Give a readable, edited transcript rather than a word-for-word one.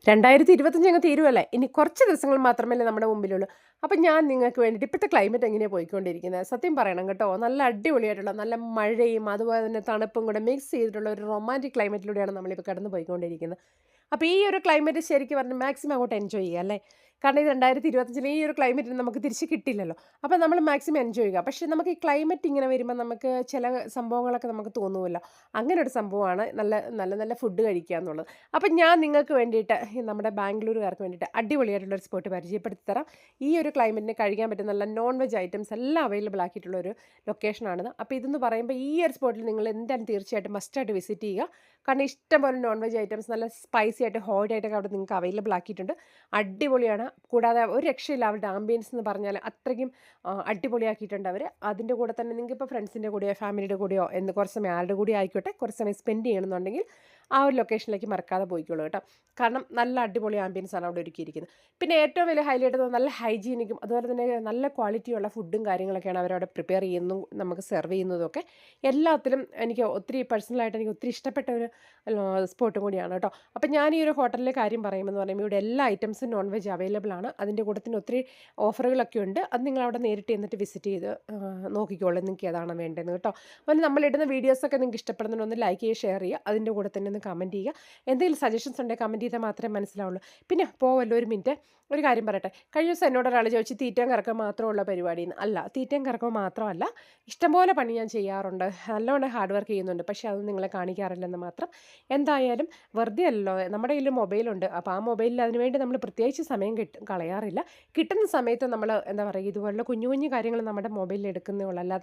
2025 അങ്ങ് തീരുവല്ലേ, ഇനി കുറച്ച് ദിവസങ്ങൾ മാത്രമല്ലേ നമ്മുടെ മുമ്പിലുള്ളൂ. അപ്പം ഞാൻ നിങ്ങൾക്ക് വേണ്ടിയിട്ട് ഇപ്പോഴത്തെ ക്ലൈമറ്റ് എങ്ങനെയാണ് പോയിക്കൊണ്ടിരിക്കുന്നത് സത്യം പറയണം കേട്ടോ. നല്ല അടിപൊളിയായിട്ടുള്ള നല്ല മഴയും അതുപോലെ തന്നെ തണുപ്പും കൂടെ മിക്സ് ചെയ്തിട്ടുള്ള ഒരു റൊമാൻറ്റിക് ക്ലൈമറ്റിലൂടെയാണ് നമ്മളിപ്പോൾ കടന്നു പോയിക്കൊണ്ടിരിക്കുന്നത്. അപ്പോൾ ഈ ഒരു ക്ലൈമറ്റ് ശരിക്കും പറഞ്ഞാൽ മാക്സിമം അങ്ങോട്ട് എൻജോയ് ചെയ്യുക അല്ലേ. കാരണം ഈ 2025 ഈ ഒരു ക്ലൈമറ്റിന് നമുക്ക് തിരിച്ച് കിട്ടില്ലല്ലോ. അപ്പോൾ നമ്മൾ മാക്സിമം എൻജോയ് ചെയ്യുക. പക്ഷേ നമുക്ക് ഈ ക്ലൈമറ്റ് ഇങ്ങനെ വരുമ്പോൾ നമുക്ക് ചില സംഭവങ്ങളൊക്കെ നമുക്ക് തോന്നുമല്ലോ. അങ്ങനെ ഒരു സംഭവമാണ് നല്ല നല്ല നല്ല ഫുഡ് കഴിക്കുക എന്നുള്ളത്. അപ്പം ഞാൻ നിങ്ങൾക്ക് വേണ്ടിയിട്ട് നമ്മുടെ ബാംഗ്ലൂരുകാർക്ക് വേണ്ടിയിട്ട് അടിപൊളിയായിട്ടുള്ളൊരു സ്പോട്ട് പരിചയപ്പെടുത്തി തരാം. ഈ ഒരു ക്ലൈമറ്റിന് കഴിക്കാൻ പറ്റുന്ന നല്ല നോൺ വെജ് ഐറ്റംസ് എല്ലാം അവൈലബിൾ ആക്കിയിട്ടുള്ള ഒരു ലൊക്കേഷനാണിത്. അപ്പോൾ ഇതെന്ന് പറയുമ്പോൾ ഈ ഒരു സ്പോട്ടിൽ നിങ്ങൾ എന്തായാലും തീർച്ചയായിട്ടും മസ്റ്റായിട്ട് വിസിറ്റ് ചെയ്യുക. കാരണം ഇഷ്ടംപോലെ നോൺ വെജ് ഐറ്റംസ് നല്ല സ്പൈസി ആയിട്ട് ഹോട്ട് ആയിട്ടൊക്കെ അവിടെ നിങ്ങൾക്ക് അവൈലബിൾ ആക്കിയിട്ടുണ്ട്. അടിപൊളിയാണ്. കൂടാതെ ഒരു രക്ഷയില്ല, അവരുടെ ആംബിയൻസ് എന്ന് പറഞ്ഞാൽ അത്രയ്ക്കും അടിപൊളിയാക്കിയിട്ടുണ്ട് അവർ. അതിൻ്റെ കൂടെ തന്നെ നിങ്ങൾക്ക് ഇപ്പോൾ ഫ്രണ്ട്സിൻ്റെ കൂടെയോ ഫാമിലിയുടെ കൂടെയോ കുറച്ച് സമയം ആരുടെ കൂടെ ആയിക്കോട്ടെ കുറച്ച് സമയം സ്പെൻഡ് ചെയ്യണമെന്നുണ്ടെങ്കിൽ ആ ഒരു ലൊക്കേഷനിലേക്ക് മറക്കാതെ പോയിക്കോളൂ കേട്ടോ. കാരണം നല്ല അടിപൊളി ആംബിയൻസ് ആണ് അവിടെ ഒരുക്കിയിരിക്കുന്നത്. പിന്നെ ഏറ്റവും വലിയ ഹൈലൈറ്റ് നല്ല ഹൈജീനിക്കും അതുപോലെ തന്നെ നല്ല ക്വാളിറ്റിയുള്ള ഫുഡും കാര്യങ്ങളൊക്കെയാണ് അവരവിടെ പ്രിപ്പയർ ചെയ്യുന്നതും നമുക്ക് സെർവ് ചെയ്യുന്നതൊക്കെ. എല്ലാത്തിലും എനിക്ക് ഒത്തിരി പേഴ്സണലായിട്ട് എനിക്ക് ഒത്തിരി ഇഷ്ടപ്പെട്ട ഒരു സ്പോട്ടും കൂടിയാണ് കേട്ടോ. അപ്പം ഞാൻ ഈ ഒരു ഹോട്ടലിലെ കാര്യം പറയുമെന്ന് പറയുമ്പോൾ ഇവിടെ എല്ലാ ഐറ്റംസും നോൺ വെജ് അവൈലബിൾ ആണ്. അതിൻ്റെ കൂട്ടത്തിന് ഒത്തിരി ഓഫറുകളൊക്കെ ഉണ്ട്. അത് നിങ്ങൾ അവിടെ നേരിട്ട് ചെന്നിട്ട് വിസിറ്റ് ചെയ്ത് നോക്കിക്കോളൂ നിങ്ങൾക്ക് ഏതാണ് വേണ്ടതെന്ന് കേട്ടോ. അതുപോലെ നമ്മളിടുന്ന വീഡിയോസൊക്കെ നിങ്ങൾക്ക് ഇഷ്ടപ്പെടുന്നുണ്ടെന്ന് ലൈക്ക് ചെയ്യുക, ഷെയർ ചെയ്യുക, അതിൻ്റെ കൂടെ തന്നെ ഒന്ന് കമൻറ്റ് ചെയ്യുക. എന്തെങ്കിലും സജഷൻസ് ഉണ്ടെങ്കിൽ കമൻറ്റ് ചെയ്താൽ മാത്രമേ മനസ്സിലാവുള്ളൂ. പിന്നെ പോവല്ലോ ഒരു മിനിറ്റ്, ഒരു കാര്യം പറയട്ടെ. കഴിഞ്ഞ ദിവസം എന്നോട് ഒരാൾ ചോദിച്ചു തീറ്റയും കറക്കം മാത്രമുള്ള പരിപാടിയെന്ന്. അല്ല, തീറ്റയും കറക്കവും മാത്രമല്ല, ഇഷ്ടംപോലെ പണി ഞാൻ ചെയ്യാറുണ്ട്, നല്ലോണം ഹാർഡ് വർക്ക് ചെയ്യുന്നുണ്ട്. പക്ഷേ അത് നിങ്ങളെ കാണിക്കാറില്ലെന്ന് മാത്രം. എന്തായാലും വെറുതെ അല്ലല്ലോ, നമ്മുടെ കയ്യിൽ മൊബൈലുണ്ട്. അപ്പോൾ ആ മൊബൈലിൽ അതിനുവേണ്ടി നമ്മൾ പ്രത്യേകിച്ച് സമയം കളയാറില്ല. കിട്ടുന്ന സമയത്ത് നമ്മൾ എന്താ പറയുക, ഇതുപോലുള്ള കുഞ്ഞു കുഞ്ഞു കാര്യങ്ങൾ നമ്മുടെ മൊബൈലിൽ എടുക്കുന്നേ ഉള്ളൂ. അല്ലാതെ